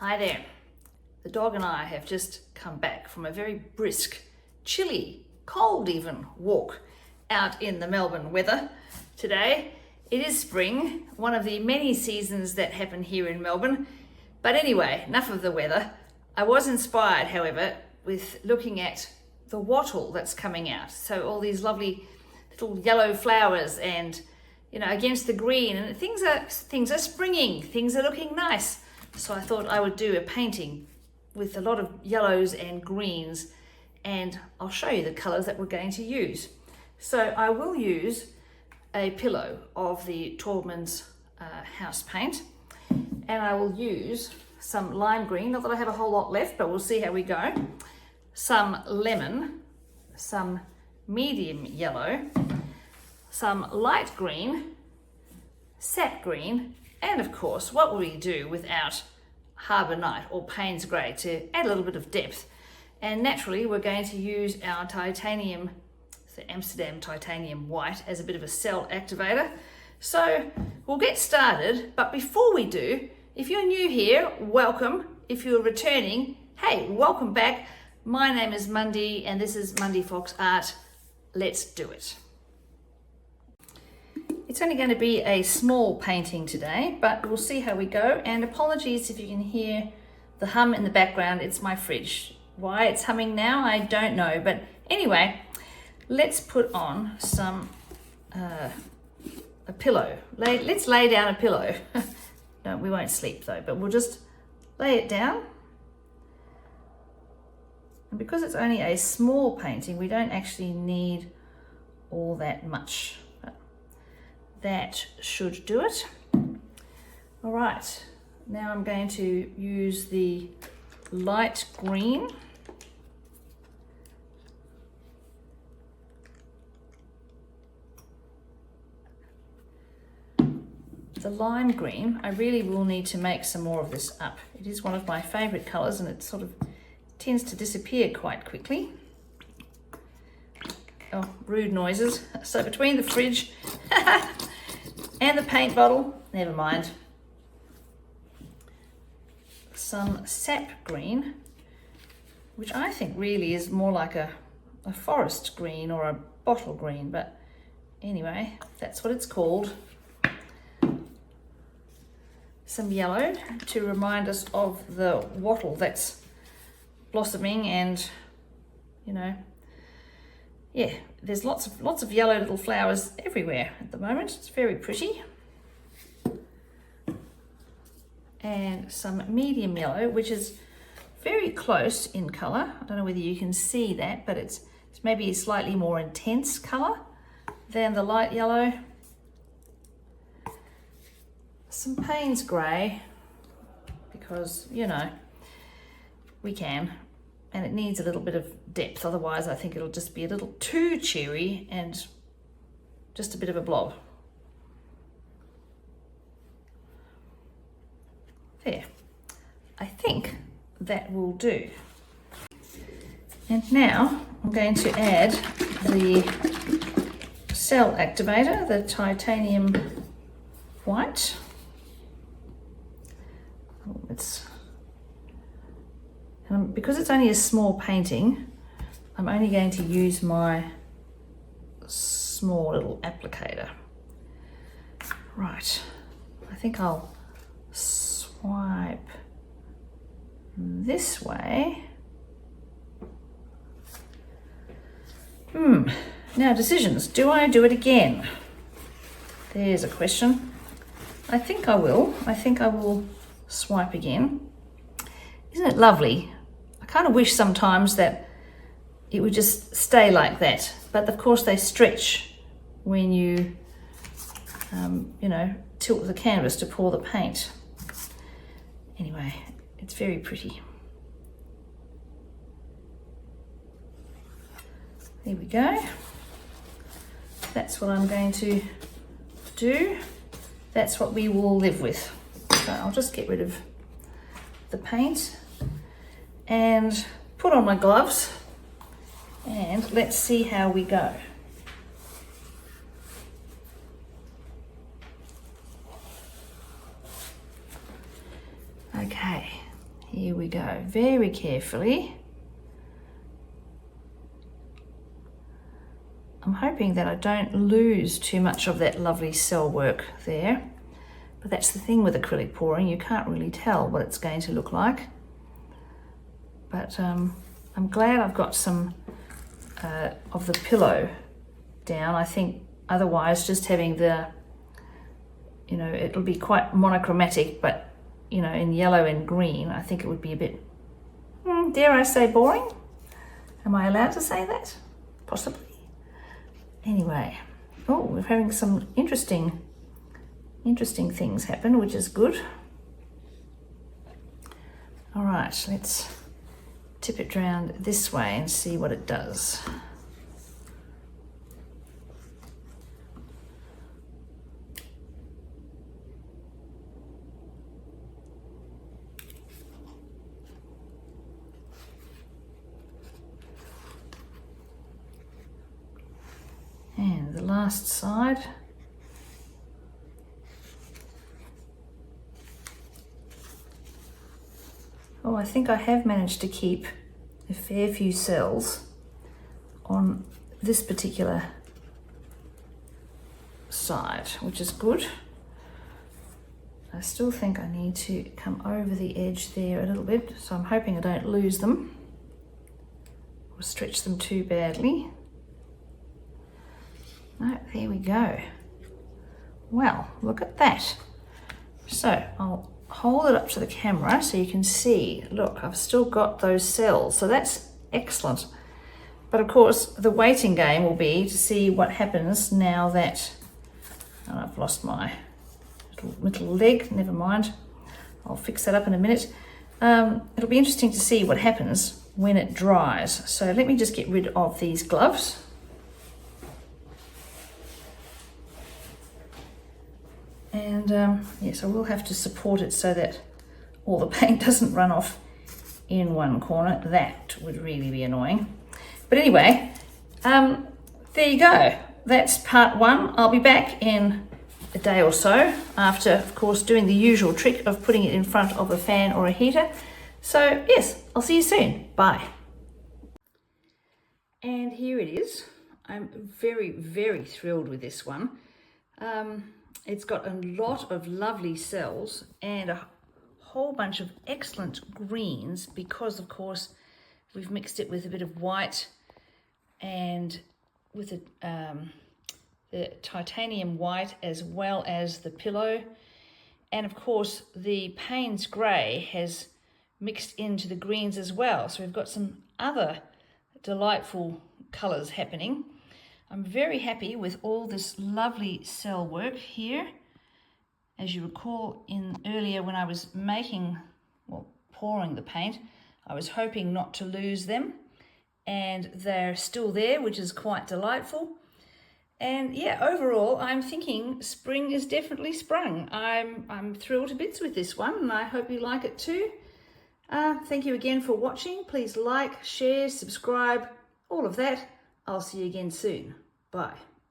Hi there. The dog and I have just come back from a very brisk, chilly, cold even walk out in the Melbourne weather today. It is spring, one of the many seasons that happen here in Melbourne. But anyway, enough of the weather. I was inspired, however, with looking at the wattle that's coming out. So all these lovely little yellow flowers and, you know, against the green, and things are springing, things are looking nice. So I thought I would do a painting with a lot of yellows and greens, and I'll show you the colors that we're going to use. So I will use a pillow of the Taubmans house paint, and I will use some lime green, not that I have a whole lot left, but we'll see how we go. Some lemon, some medium yellow, some light green, sap green, and of course, what will we do without Harbour Night or Paynes Grey to add a little bit of depth? And naturally, we're going to use our titanium, the Amsterdam titanium white, as a bit of a cell activator. So we'll get started, but before we do, if you're new here, welcome. If you're returning, hey, welcome back. My name is Mundy, and this is Mundy Fox Art. Let's do it. It's only going to be a small painting today, but we'll see how we go. And apologies if you can hear the hum in the background. It's my fridge. Why it's humming now, I don't know. But anyway, let's put on some a pillow. Let's lay down a pillow. No, we won't sleep though, but we'll just lay it down. And because it's only a small painting, we don't actually need all that much. That should do it. All right, now I'm going to use the light green. The lime green, I really will need to make some more of this up. It is one of my favorite colors, and it sort of tends to disappear quite quickly. Oh, rude noises. So between the fridge and the paint bottle, never mind. Some sap green, which I think really is more like a forest green or a bottle green, but anyway, that's what it's called. Some yellow to remind us of the wattle that's blossoming, and you know, yeah, there's lots of yellow little flowers everywhere at the moment. It's very pretty. And some medium yellow, which is very close in color. I don't know whether you can see that, but it's maybe a slightly more intense color than the light yellow. Some Paynes Grey, because, you know, we can. And it needs a little bit of depth, otherwise I think it'll just be a little too cheery and just a bit of a blob. There, I think that will do. And now I'm going to add the cell activator, the titanium white. Because it's only a small painting, I'm only going to use my small little applicator. Right, I think I'll swipe this way. Now decisions, do I do it again? There's a question. I think I will. I think I will swipe again. Isn't it lovely? I kind of wish sometimes that it would just stay like that, but of course they stretch when you, you know, tilt the canvas to pour the paint. Anyway, it's very pretty. There we go. That's what I'm going to do. That's what we will live with. So I'll just get rid of the paint and put on my gloves, and let's see how we go. Okay, here we go, very carefully. I'm hoping that I don't lose too much of that lovely cell work there. But that's the thing with acrylic pouring, you can't really tell what it's going to look like. But I'm glad I've got some of the pillow down. I think otherwise just having the, you know, it'll be quite monochromatic, but you know, in yellow and green, I think it would be a bit, dare I say, boring? Am I allowed to say that? Possibly. Anyway, oh, we're having some interesting things happen, which is good. All right, let's tip it round this way and see what it does. And the last side. Oh, I think I have managed to keep a fair few cells on this particular side, which is good. I still think I need to come over the edge there a little bit, so I'm hoping I don't lose them or stretch them too badly. No, there we go. Well, look at that. So I'll hold it up to the camera so you can see, look, I've still got those cells, so that's excellent. But of course, the waiting game will be to see what happens now that, oh, I've lost my little leg, never mind. I'll fix that up in a minute. It'll be interesting to see what happens when it dries. So let me just get rid of these gloves. And yes, I will have to support it so that all the paint doesn't run off in one corner. That would really be annoying. But anyway, there you go. That's part one. I'll be back in a day or so after, of course, doing the usual trick of putting it in front of a fan or a heater. So yes, I'll see you soon. Bye. And here it is. I'm very, very thrilled with this one. It's got a lot of lovely cells and a whole bunch of excellent greens because, of course, we've mixed it with a bit of white and with the titanium white as well as the pillow. And, of course, the Paynes grey has mixed into the greens as well. So we've got some other delightful colours happening. I'm very happy with all this lovely cell work here. As you recall, earlier when I was pouring the paint, I was hoping not to lose them, and they're still there, which is quite delightful. And yeah, overall, I'm thinking spring is definitely sprung. I'm thrilled to bits with this one, and I hope you like it too. Thank you again for watching. Please like, share, subscribe, all of that. I'll see you again soon. Bye.